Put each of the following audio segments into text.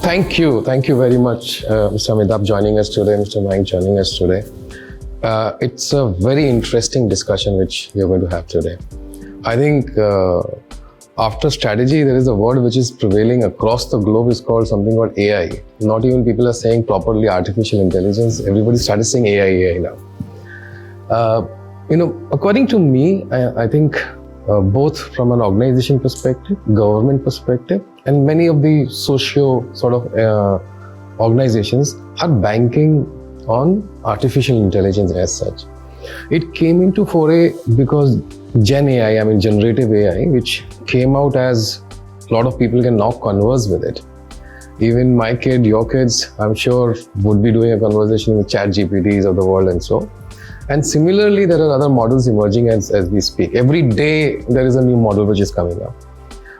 Thank you very much, Mr. Amitabh joining us today, Mr. Mayank joining us today. It's a very interesting discussion which we are going to have today. I think after strategy, there is a word which is prevailing across the globe is called something called AI. Not even people are saying properly artificial intelligence. Everybody started saying AI now. According to me, I think both from an organization perspective, government perspective, and many of the socio sort of organizations are banking on artificial intelligence as such. It came into foray because Gen AI, I mean generative AI, which came out as a lot of people can now converse with it. Even my kid, your kids, I'm sure would be doing a conversation with chat GPTs of the world and so. And similarly, there are other models emerging as we speak. Every day, there is a new model which is coming up.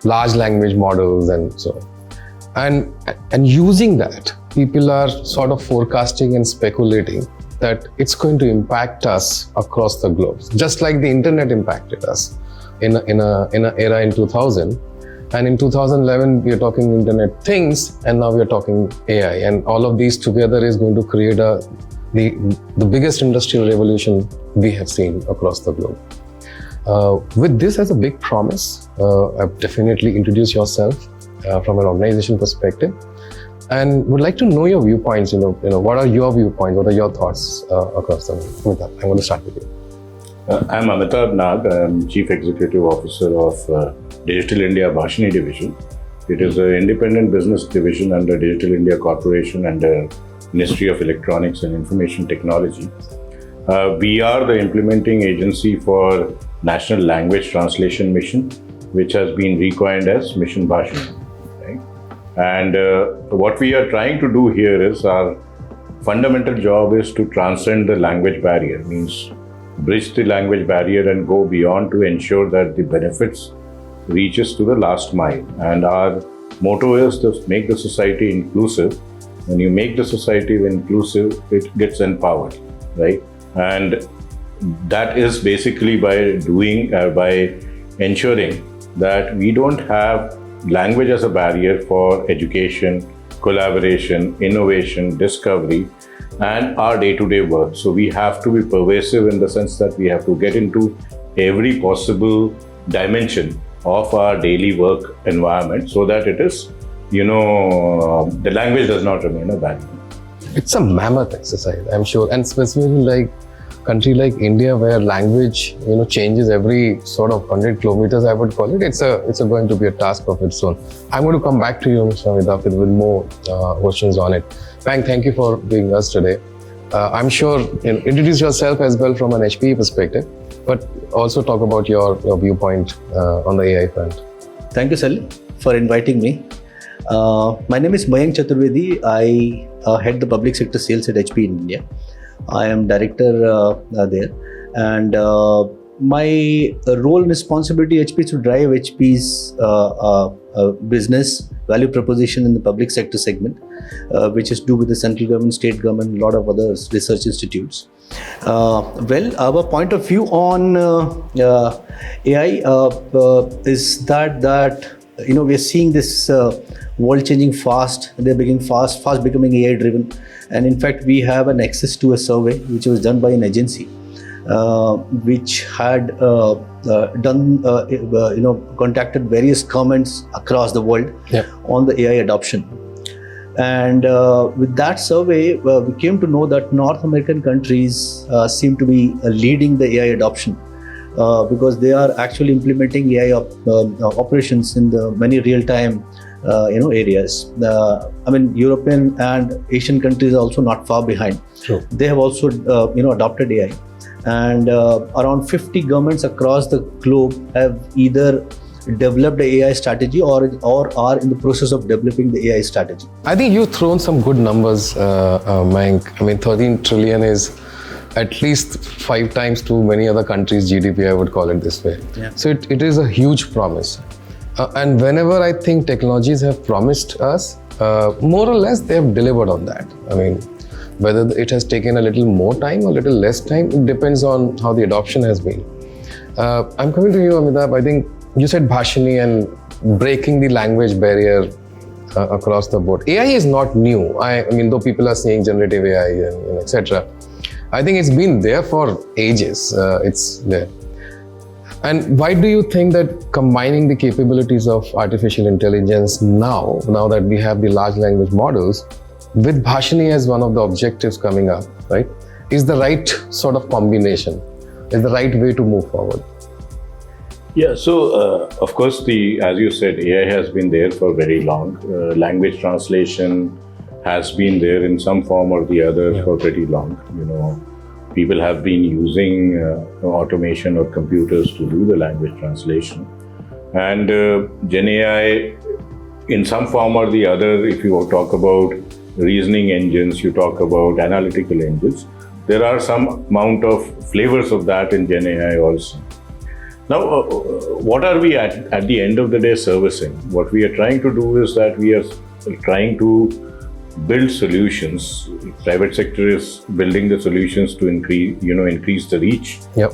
Large language models and so. And using that, people are sort of forecasting and speculating that it's going to impact us across the globe. Just like the internet impacted us in an era in 2000. And in 2011, we are talking internet things, and now we are talking AI. And all of these together is going to create the biggest industrial revolution we have seen across the globe. With this as a big promise, I've definitely introduced yourself from an organization perspective, and would like to know your viewpoints. What are your viewpoints? What are your thoughts across the world? I'm going to start with you. I'm Amitabh Nag. I'm Chief Executive Officer of Digital India Bhashini Division. It is an independent business division under Digital India Corporation and Ministry of Electronics and Information Technology. We are the implementing agency for National Language Translation Mission, which has been recoined as Mission Bhashini. Right? And what we are trying to do here is our fundamental job is to transcend the language barrier, means bridge the language barrier and go beyond to ensure that the benefits reaches to the last mile. And our motto is to make the society inclusive. When you make the society inclusive, it gets empowered, right? And that is basically by ensuring that we don't have language as a barrier for education, collaboration, innovation, discovery, and our day-to-day work. So we have to be pervasive in the sense that we have to get into every possible dimension of our daily work environment so that it is, the language does not remain a barrier. It's a mammoth exercise, I'm sure, and specifically like country like India, where language, changes every sort of 100 kilometers, I would call it. It's going to be a task of its own. I'm going to come back to you, Mr. Amitabh, with more questions on it. Thank you for being us today. I'm sure introduce yourself as well from an HPE perspective, but also talk about your viewpoint on the AI front. Thank you, Shalil, for inviting me. My name is Mayank Chaturvedi. I head the public sector sales at HPE in India. I am director there, and my role and responsibility at HPE is to drive HPE's business value proposition in the public sector segment, which is to do with the central government, state government, a lot of other research institutes. Our point of view on AI is that we are seeing this world changing fast. They're fast becoming AI driven. And in fact, we have an access to a survey which was done by an agency, which had contacted various governments across the world on the AI adoption. And with that survey, we came to know that North American countries seem to be leading the AI adoption because they are actually implementing AI operations in the many real-time areas. European and Asian countries are also not far behind. Sure. They have also, adopted AI, and around 50 governments across the globe have either developed an AI strategy or are in the process of developing the AI strategy. I think you've thrown some good numbers, Mayank. 13 trillion is at least 5 times to many other countries' GDP, I would call it this way. Yeah. So it is a huge promise. And whenever I think technologies have promised us, more or less they have delivered on that. Whether it has taken a little more time or a little less time, it depends on how the adoption has been. I'm coming to you, Amitabh. I think you said Bhashini and breaking the language barrier across the board. AI is not new. I mean, though people are saying generative AI and etc., I think it's been there for ages. It's there. And why do you think that combining the capabilities of artificial intelligence now that we have the large language models, with Bhashini as one of the objectives coming up, right, is the right sort of combination, is the right way to move forward? Yeah, so of course, as you said, AI has been there for very long. Language translation has been there in some form or the other for pretty long. People have been using automation or computers to do the language translation. And Gen AI, in some form or the other, if you talk about reasoning engines, you talk about analytical engines, there are some amount of flavors of that in Gen AI also. Now, what are we at the end of the day servicing? What we are trying to do is that we are trying to build solutions. Private sector is building the solutions to increase the reach. Yep.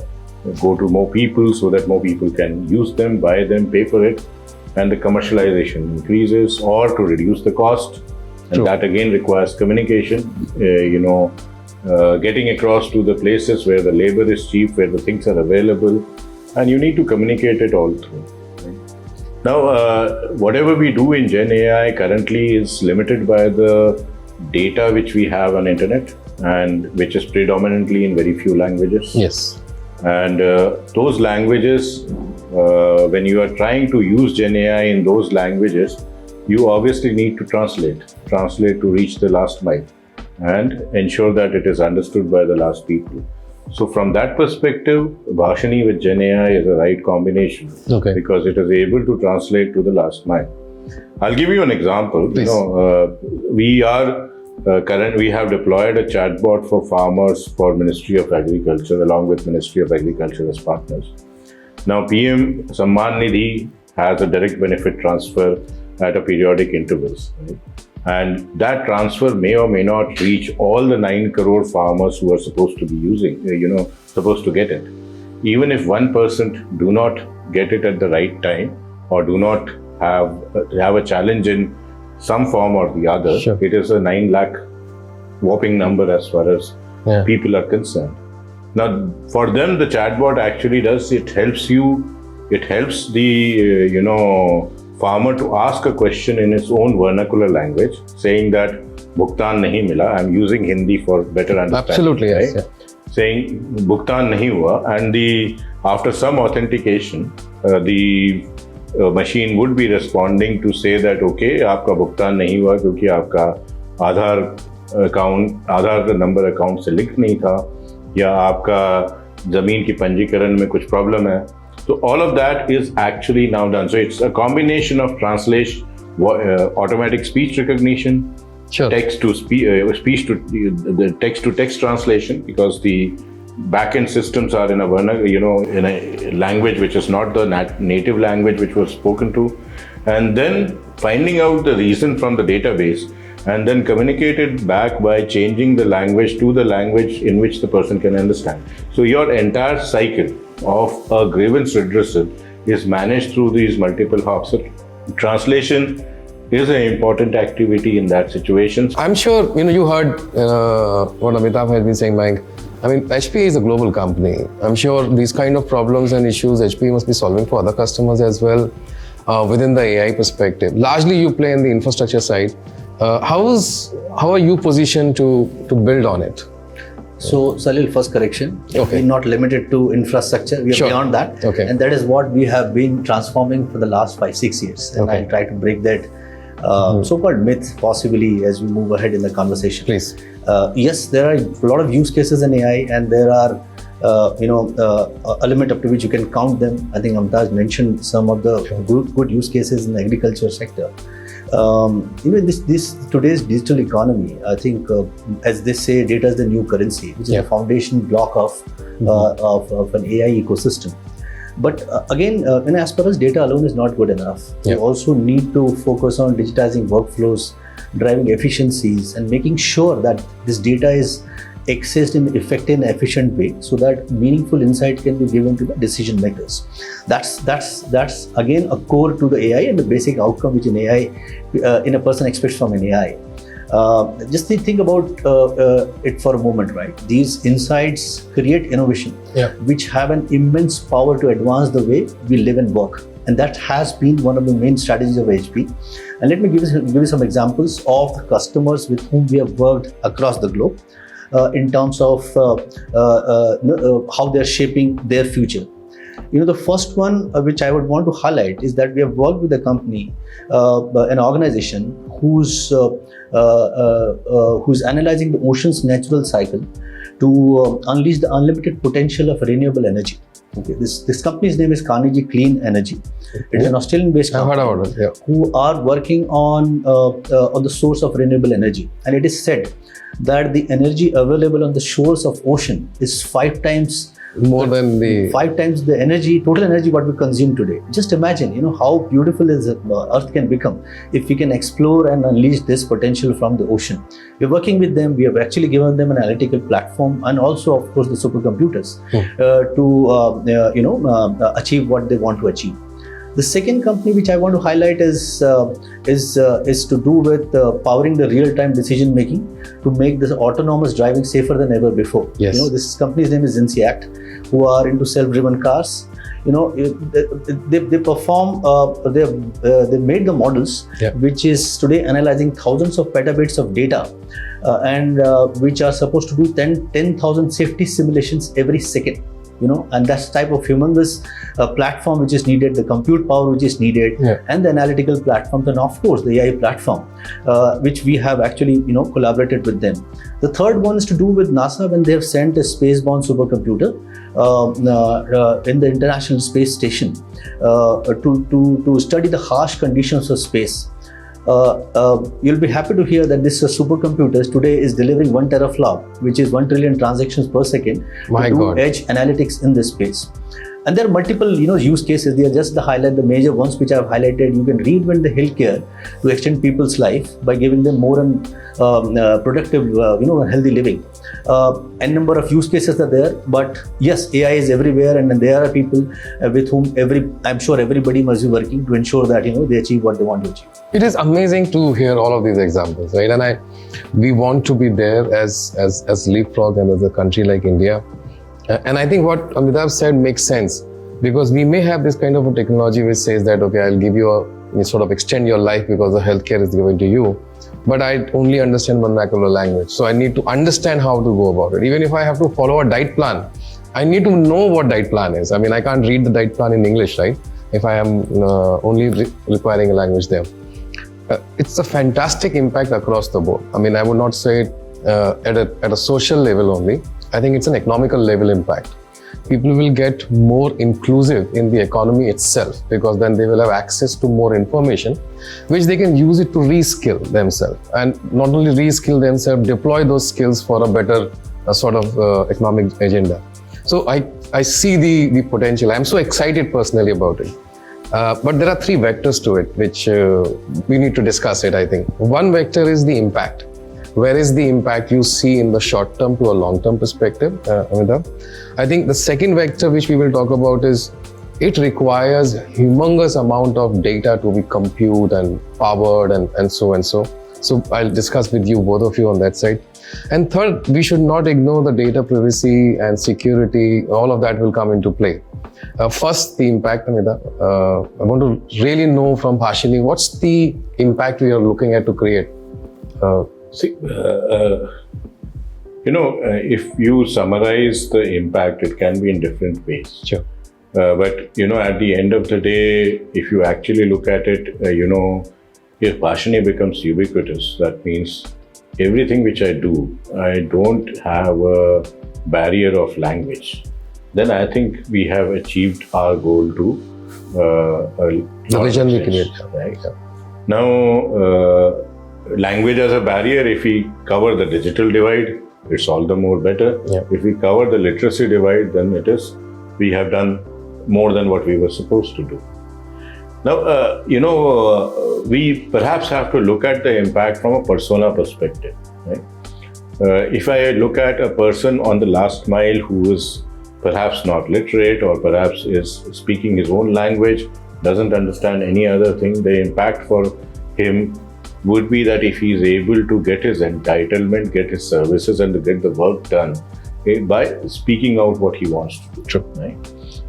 Go to more people so that more people can use them, buy them, pay for it, and the commercialization increases, or to reduce the cost. And True. That again requires communication. Getting across to the places where the labor is cheap, where the things are available, and you need to communicate it all through. Now, whatever we do in Gen AI currently is limited by the data which we have on internet, and which is predominantly in very few languages. Yes. And those languages, when you are trying to use Gen AI in those languages, you obviously need to translate to reach the last mile and ensure that it is understood by the last people. So from that perspective, Bhashini with Gen AI is a right combination, because it is able to translate to the last mile. I'll give you an example. Please. We have deployed a chatbot for farmers for Ministry of Agriculture, along with Ministry of Agriculture as partners. Now, PM Samman Nidhi has a direct benefit transfer at a periodic intervals, right? And that transfer may or may not reach all the 9 crore farmers who are supposed to be supposed to get it. Even if 1% do not get it at the right time, or do not have a challenge in some form or the other, Sure. It is a 9 lakh whopping number as far as people are concerned. Now, for them, the chatbot actually does, it helps the farmer to ask a question in his own vernacular language, saying that bhugtan nahi mila. I'm using Hindi for better understanding. Absolutely, yes. Right? Saying bhugtan nahi hua, and after some authentication, the machine would be responding to say that okay, आपका भुगतान नहीं हुआ क्योंकि आपका आधार number account से link नहीं था, या आपका जमीन की पंजीकरण में कुछ प्रॉब्लम है. So all of that is actually now done. So it's a combination of translation, automatic speech recognition, Sure. text to the text to text translation, because the backend systems are in a language which is not the native language which was spoken to, and then finding out the reason from the database, and then communicated back by changing the language to the language in which the person can understand. So your entire cycle of a grievance redressal is managed through these multiple hops. So translation is an important activity in that situation. I'm sure you heard what Amitabh has been saying, Mayank. I mean, HPE is a global company. I'm sure these kind of problems and issues HPE must be solving for other customers as well within the AI perspective. Largely, you play in the infrastructure side. How are you positioned to build on it? So, Shalil, first correction. Okay. We're not limited to infrastructure. We are Sure. beyond that. Okay. And that is what we have been transforming for the last 5-6 years. And Okay. I'll try to break that so-called myth possibly as we move ahead in the conversation. Please. Yes, there are a lot of use cases in AI, and there are a limit up to which you can count them. I think Amitabh mentioned some of the good use cases in the agriculture sector. This today's digital economy, I think, as they say, data is the new currency, which is a foundation block of an AI ecosystem. But again, as far as data alone is not good enough. We also need to focus on digitizing workflows, driving efficiencies, and making sure that this data is accessed in an effective and efficient way, so that meaningful insight can be given to the decision makers. That's again a core to the AI and the basic outcome which an AI in a person expects from an AI. Just think about it for a moment, right? These insights create innovation, which have an immense power to advance the way we live and work. And that has been one of the main strategies of HP. And let me give you some examples of the customers with whom we have worked across the globe in terms of how they're shaping their future. The first one which I would want to highlight is that we have worked with a company, an organization who's analyzing the ocean's natural cycle to unleash the unlimited potential of renewable energy. Okay, this company's name is Carnegie Clean Energy. It's an Australian-based company who are working on the source of renewable energy, and it is said that the energy available on the shores of ocean is 5 times more than the energy, total energy what we consume today. Just imagine, how beautiful is Earth can become if we can explore and unleash this potential from the ocean. We're working with them. We have actually given them an analytical platform and also, of course, the supercomputers to achieve what they want to achieve. The second company which I want to highlight is to do with powering the real-time decision making to make this autonomous driving safer than ever before. Yes. This company's name is Zinsiact, who are into self-driven cars. They perform. They made the models, which is today analyzing thousands of petabytes of data, and which are supposed to do 10,000 safety simulations every second. And that's the type of humongous platform which is needed, the compute power which is needed, and the analytical platforms, and of course the AI platform, which we have actually collaborated with them. The third one is to do with NASA when they have sent a space-borne supercomputer in the International Space Station to study the harsh conditions of space. You'll be happy to hear that this supercomputers today is delivering 1 teraflop, which is 1 trillion transactions per second, to do edge analytics in this space. And there are multiple use cases. They are just the highlight, the major ones which I have highlighted. You can reinvent the healthcare to extend people's life by giving them more and productive, healthy living. N number of use cases are there, but yes, AI is everywhere, and there are people with whom I'm sure everybody must be working to ensure that they achieve what they want to achieve. It is amazing to hear all of these examples, right? And we want to be there as leapfrog and as a country like India. And I think what Amitabh said makes sense, because we may have this kind of a technology which says that, okay, I'll give you sort of extend your life because the healthcare is given to you, but I only understand vernacular language. So I need to understand how to go about it. Even if I have to follow a diet plan, I need to know what diet plan is. I mean, I can't read the diet plan in English, right? If I am only requiring a language there. It's a fantastic impact across the board. I mean, I would not say it at a social level only. I think it's an economical level impact. People will get more inclusive in the economy itself, because then they will have access to more information, which they can use it to reskill themselves. And not only reskill themselves, deploy those skills for a better sort of economic agenda. So I see the potential. I'm so excited personally about it. But there are 3 vectors to it, which we need to discuss it, I think. One vector is the impact. Where is the impact you see in the short term to a long term perspective, Amitabh? I think the second vector which we will talk about is it requires humongous amount of data to be computed and powered and so and so. So I'll discuss with you, both of you, on that side. And third, we should not ignore the data privacy and security. All of that will come into play. First, the impact, Amitabh. I want to really know from Bhashini, what's the impact we are looking at to create? If you summarize the impact, it can be in different ways. Sure. But at the end of the day, if you actually look at it, if Bhashini becomes ubiquitous, that means everything which I do, I don't have a barrier of language. Then I think we have achieved our goal to the vision we create. Right? Now, language as a barrier, if we cover the digital divide, it's all the more better. Yeah. If we cover the literacy divide, then we have done more than what we were supposed to do. Now, we perhaps have to look at the impact from a persona perspective, right? if I look at a person on the last mile who is perhaps not literate or perhaps is speaking his own language, doesn't understand any other thing, the impact for him would be that if he is able to get his entitlement, get his services and get the work done by speaking out what he wants to do. True. Right?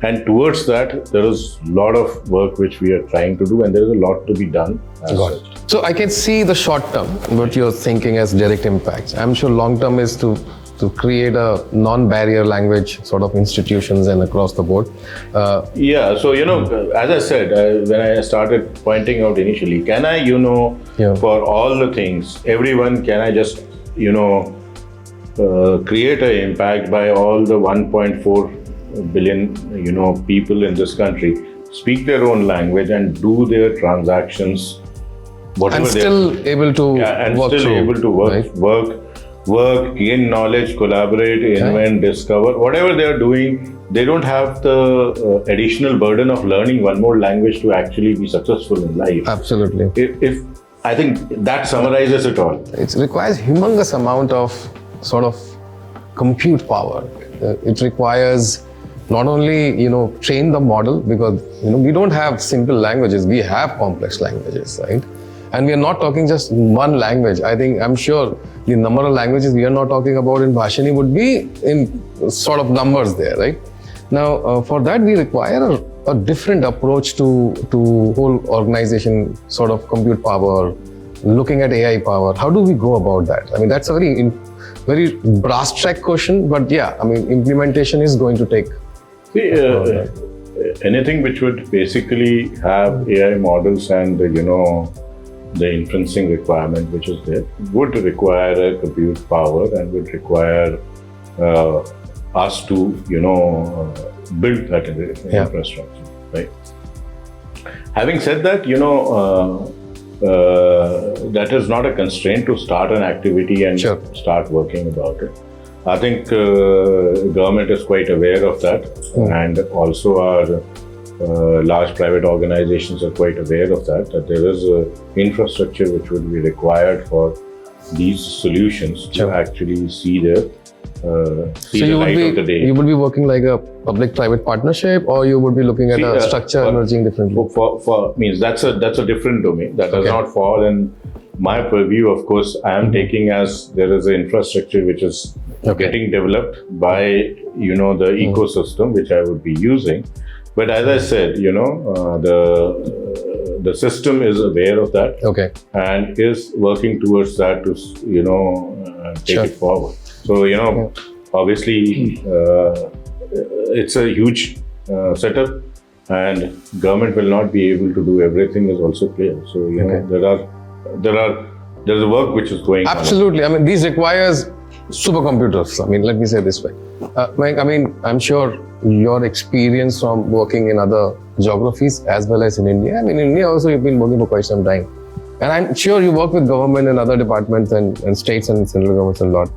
And towards that, there is a lot of work which we are trying to do, and there is a lot to be done. Got it. So I can see the short term, what you're thinking as direct impacts. I'm sure long term is to create a non-barrier language sort of institutions and across the board. Yeah, so as I said, when I started pointing out initially, can I, for all the things, everyone, can I just, create an impact by all the 1.4 billion, people in this country, speak their own language and do their transactions, whatever and still able to work still through, able to work, right? work, gain knowledge, collaborate, invent, discover, whatever they are doing, they don't have the additional burden of learning one more language to actually be successful in life. Absolutely. If I think that summarizes it all. It requires humongous amount of sort of compute power. It requires not only, train the model, because, we don't have simple languages, we have complex languages, right? And we are not talking just one language. I'm sure the number of languages we are not talking about in Bhashini would be in sort of numbers there, right? Now, for that, we require a different approach to whole organization sort of compute power, looking at AI power. How do we go about that? That's a very brass track question, but implementation is going to take. See, anything which would basically have AI models and, the inferencing requirement which is there would require a compute power and would require us to, build that infrastructure, right? Having said that, that is not a constraint to start an activity and start working about it. I think government is quite aware of that, and also our large private organizations are quite aware of that there is infrastructure which would be required for these solutions to actually see the light of the day. You would be working like a public-private partnership, or you would be looking at a structure emerging differently? For means that's a different domain that does not fall in my purview. Of course, I am taking as there is an infrastructure which is getting developed by the ecosystem which I would be using. But as I said, the system is aware of that and is working towards that to take it forward. So obviously it's a huge setup, and government will not be able to do everything is also clear. So there's a work which is going on. Absolutely. These requires supercomputers. Let me say this way. I'm sure your experience from working in other geographies as well as in India. In India also you've been working for quite some time. And I'm sure you work with government and other departments and states and central governments a lot.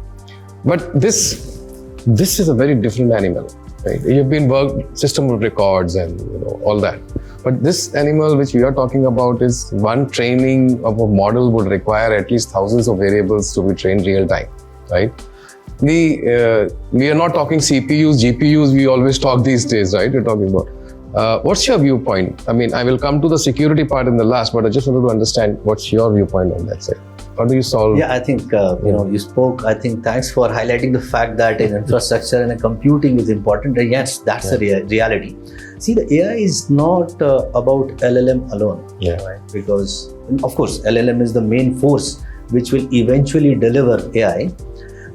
But this is a very different animal, right? You've been worked system of records and all that. But this animal which we are talking about is one training of a model would require at least thousands of variables to be trained real time, right? We are not talking CPUs, GPUs, we always talk these days, right? We're talking about. What's your viewpoint? I will come to the security part in the last, but I just wanted to understand what's your viewpoint on that side. How do you solve? Yeah, I think, you spoke, thanks for highlighting the fact that in infrastructure and computing is important. And yes, that's a reality. See, the AI is not about LLM alone, right? Because, of course, LLM is the main force which will eventually deliver AI.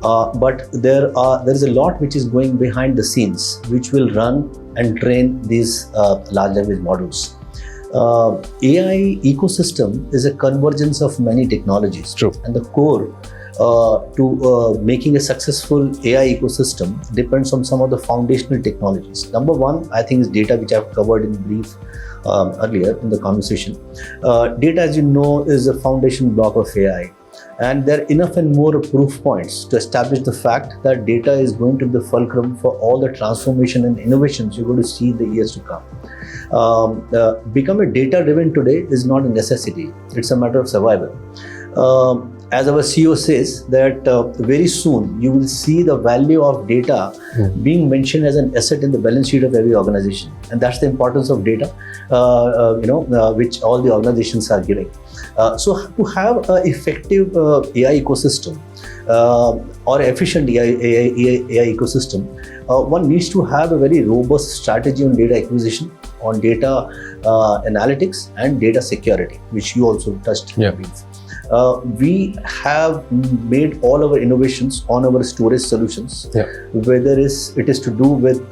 But there is a lot which is going behind the scenes, which will run and train these large language models. AI ecosystem is a convergence of many technologies. True. And the core to making a successful AI ecosystem depends on some of the foundational technologies. Number one, I think, is data, which I've covered in brief earlier in the conversation. Data, as you know, is a foundation block of AI. And there are enough and more proof points to establish the fact that data is going to be the fulcrum for all the transformation and innovations you're going to see in the years to come. Becoming data-driven today is not a necessity. It's a matter of survival. as our CEO says, that very soon you will see the value of data being mentioned as an asset in the balance sheet of every organization, and that's the importance of data, which all the organizations are giving. So to have an effective AI ecosystem or efficient AI ecosystem, one needs to have a very robust strategy on data acquisition, on data analytics, and data security, which you also touched. Yeah. We have made all our innovations on our storage solutions, whether it is to do with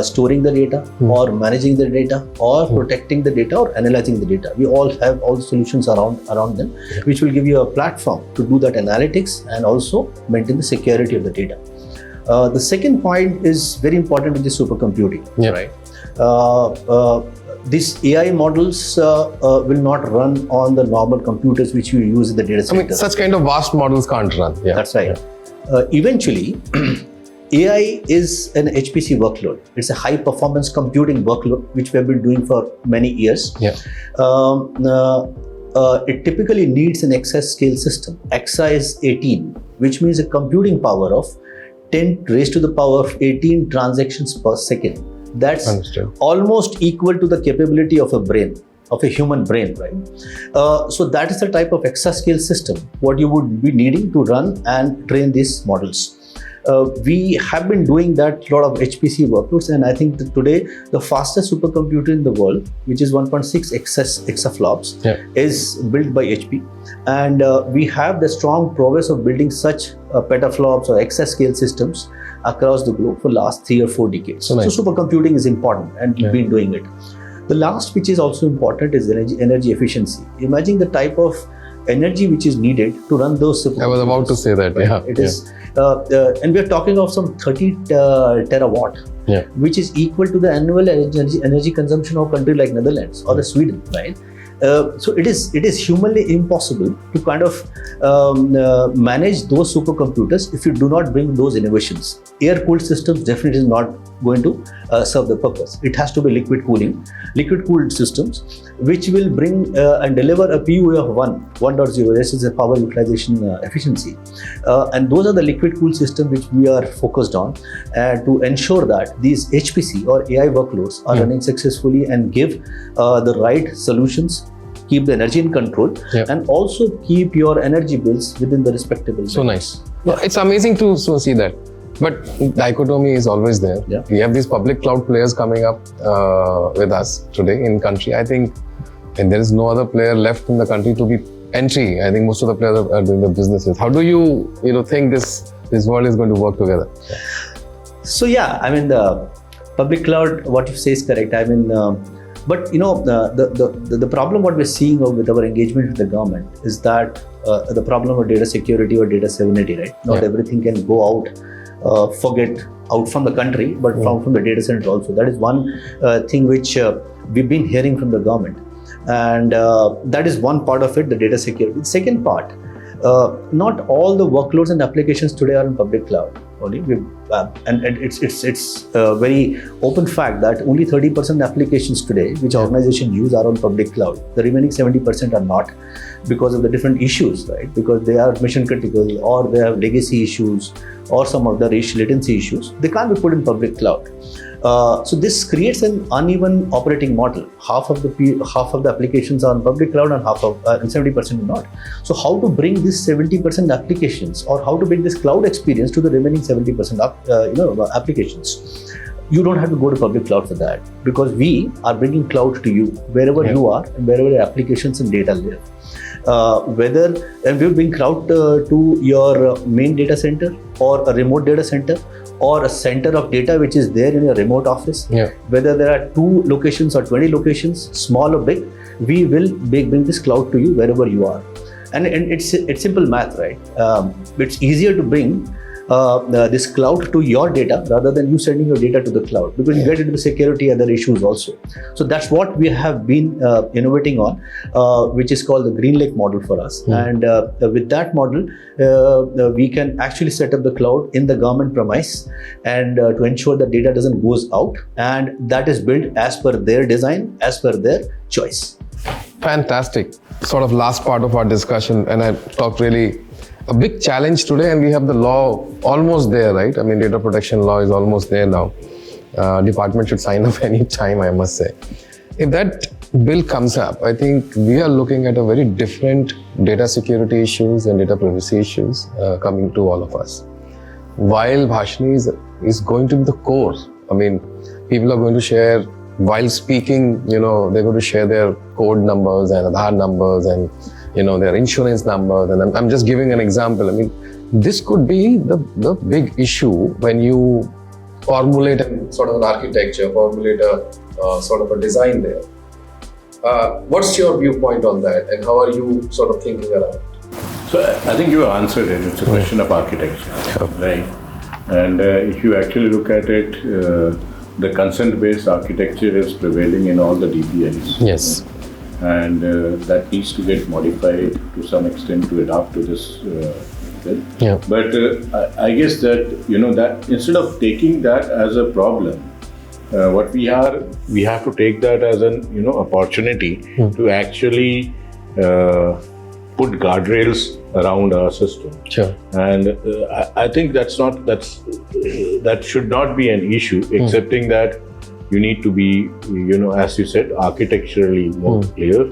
storing the data or managing the data or protecting the data or analyzing the data. We all have all the solutions around them, which will give you a platform to do that analytics and also maintain the security of the data. The second point is very important, which is supercomputing, right? These AI models will not run on the normal computers which you use in the data center. Such kind of vast models can't run. Yeah. That's right. Eventually, AI is an HPC workload. It's a high performance computing workload, which we have been doing for many years. Yeah. It typically needs an exascale system. Exa is 18, which means a computing power of 10 raised to the power of 18 transactions per second. That's almost equal to the capability of a brain, of a human brain, right? So that is the type of exascale system what you would be needing to run and train these models. We have been doing that lot of HPC workloads, and I think that today the fastest supercomputer in the world, which is 1.6 exaflops, is built by HP, and we have the strong prowess of building such petaflops or exascale systems across the globe for last 3 or 4 decades. So supercomputing is important, and we've been doing it. The last, which is also important, is energy efficiency. Imagine the type of energy which is needed to run those supercomputers. I was about to say that. Right? It is, and we are talking of some 30 terawatt, which is equal to the annual energy consumption of a country like Netherlands or Sweden, right? So it is humanly impossible to kind of manage those supercomputers if you do not bring those innovations. Air-cooled systems definitely is not going to serve the purpose. It has to be liquid cooled systems, which will bring and deliver a PUE of 1.0. This is a power utilization efficiency, and those are the liquid cooled systems which we are focused on to ensure that these HPC or AI workloads are running successfully and give the right solutions, keep the energy in control, and also keep your energy bills within the respectable. So nice. It's amazing to see that. But dichotomy is always there. We have these public cloud players coming up with us today in country. I think, and there is no other player left in the country to be entry. I think most of the players are doing the businesses. How do you think this world is going to work together? So I mean, the public cloud, what you say is correct. I mean, but the problem what we're seeing with our engagement with the government is that the problem of data security or data sovereignty, right? Not everything can go out. Forget out from the country, but from the data center also. That is one thing which we've been hearing from the government, and that is one part of it, the data security. The second part, not all the workloads and applications today are in public cloud. Only and it's a very open fact that only 30% applications today which organizations use are on public cloud. The remaining 70% are not, because of the different issues, right? Because they are mission critical, or they have legacy issues, or some of the latency issues. They can't be put in public cloud. So this creates an uneven operating model. Half of the applications are on public cloud, and 70% are not. So how to bring this 70% applications, or how to bring this cloud experience to the remaining 70% applications? You don't have to go to public cloud for that, because we are bringing cloud to you wherever you are and wherever your applications and data live. And we bring cloud to your main data center, or a remote data center, or a center of data which is there in a remote office. Whether there are 2 locations or 20 locations, small or big, we will bring this cloud to you wherever you are. And it's simple math, right? It's easier to bring this cloud to your data rather than you sending your data to the cloud, because you get into the security and other issues also. So that's what we have been innovating on, which is called the Green Lake model for us. And with that model, we can actually set up the cloud in the government premise, and to ensure that data doesn't goes out, and that is built as per their design, as per their choice. Fantastic. sort of last part of our discussion, and I talked really a big challenge today, and we have the law almost there, right? I mean, data protection law is almost there now. Department should sign up any time, I must say. If that bill comes up, I think we are looking at a very different data security issues and data privacy issues coming to all of us. While Bhashini is going to be the core, I mean, people are going to share, while speaking, they're going to share their code numbers and Aadhaar numbers and, their insurance numbers. And I'm just giving an example. I mean, this could be the big issue when you formulate sort of an architecture, formulate a sort of a design there. What's your viewpoint on that, and how are you sort of thinking around it? So I think you answered it. It's a question of architecture, right? And if you actually look at it, the consent-based architecture is prevailing in all the DPIs. Yes. And that needs to get modified to some extent to adapt to this bill. Yeah. But I guess that, that instead of taking that as a problem, what we have to take that as an, opportunity to actually put guardrails around our system. Sure. And I think that should not be an issue, excepting that you need to be, as you said, architecturally more clear.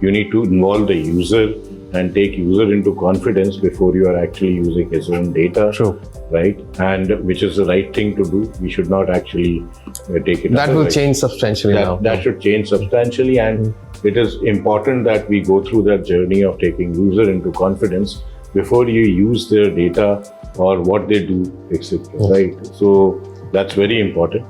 You need to involve the user and take user into confidence before you are actually using his own data. True. Right? And which is the right thing to do. We should not actually take it. That will change substantially now. That should change substantially, and it is important that we go through that journey of taking user into confidence before you use their data or what they do, etc. Right? So that's very important.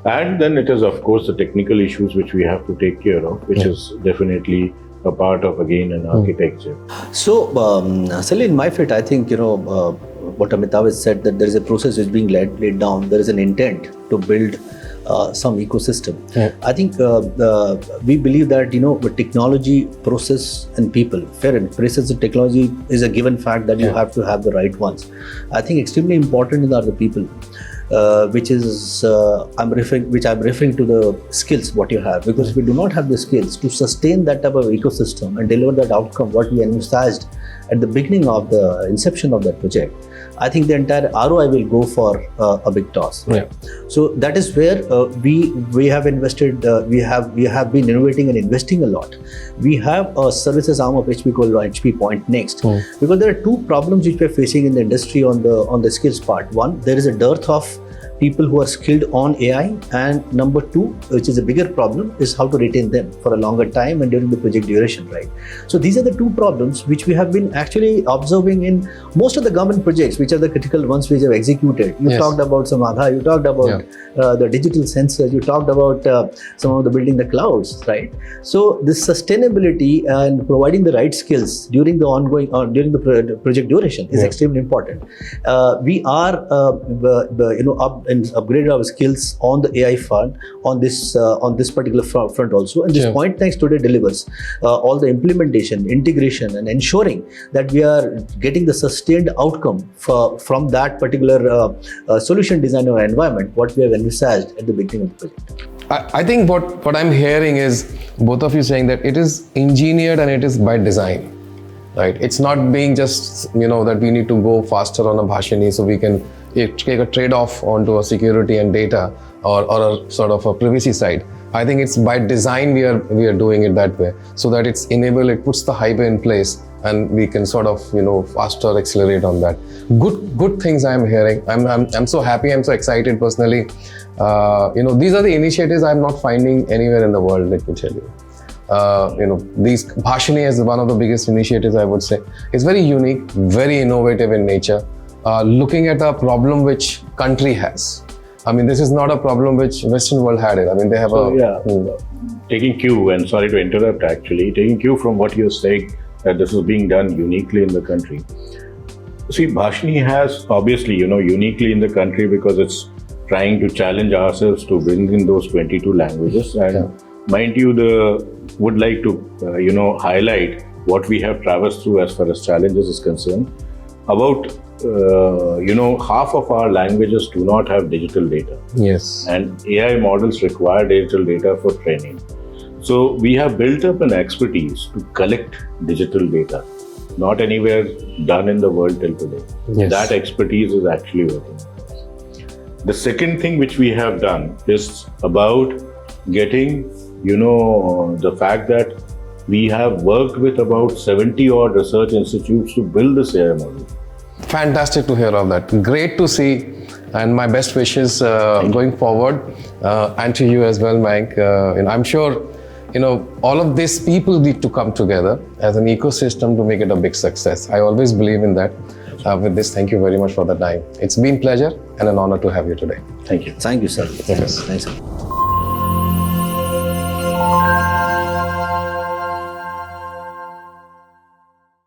And then it is, of course, the technical issues which we have to take care of, which is definitely a part of, again, an architecture. So, Shalil, in my fit, I think, what Amitabh has said, that there is a process which is being laid down. There is an intent to build some ecosystem. Yeah. I think we believe that, with technology, process and people, fair and process and technology is a given fact that you have to have the right ones. I think extremely important are the people. Which I'm referring to the skills what you have, because if you do not have the skills to sustain that type of ecosystem and deliver that outcome what we envisaged at the beginning of the inception of that project, I think the entire ROI will go for a big toss. Right? Yeah. So that is where we have invested. We have been innovating and investing a lot. We have a services arm of HP called HP Point Next, because there are two problems which we are facing in the industry on the skills part. One, there is a dearth of people who are skilled on AI, and number two, which is a bigger problem, is how to retain them for a longer time and during the project duration, right? So these are the two problems which we have been actually observing in most of the government projects, which are the critical ones which have executed. You talked about some Aadhaar, you talked about the digital sensors, you talked about some of the building the clouds, right? So this sustainability and providing the right skills during the ongoing or during the project duration is extremely important. We are up and upgrade our skills on the AI front on this particular front also. And this Point Next today delivers all the implementation, integration, and ensuring that we are getting the sustained outcome from that particular solution design or environment what we have envisaged at the beginning of the project. I think what I'm hearing is both of you saying that it is engineered and it is by design, right? It's not being just, that we need to go faster on a Bhashini so we can take a trade-off onto a security and data or a sort of a privacy side. I think it's by design we are doing it that way, so that it puts the hype in place and we can sort of, faster accelerate on that. Good things I'm hearing. I'm so happy, I'm so excited personally. These are the initiatives I'm not finding anywhere in the world, let me tell you. These Bhashini is one of the biggest initiatives, I would say. It's very unique, very innovative in nature. Looking at a problem which country has. I mean, this is not a problem which Western world had it. I mean, they have taking cue, and sorry to interrupt actually, taking cue from what you're saying, that this is being done uniquely in the country. See, Bhashini has obviously, uniquely in the country because it's trying to challenge ourselves to bring in those 22 languages. And mind you, would like to, highlight what we have traversed through as far as challenges is concerned. About half of our languages do not have digital data. Yes. And AI models require digital data for training. So we have built up an expertise to collect digital data, not anywhere done in the world till today. Yes. That expertise is actually working. The second thing which we have done is about getting, the fact that we have worked with about 70 odd research institutes to build this AI model. Fantastic to hear of that. Great to see, and my best wishes going forward, and to you as well, Mayank. And I'm sure, all of these people need to come together as an ecosystem to make it a big success. I always believe in that. With this, thank you very much for the time. It's been a pleasure and an honor to have you today. Thank you. Thank you, sir. Yes. Thanks.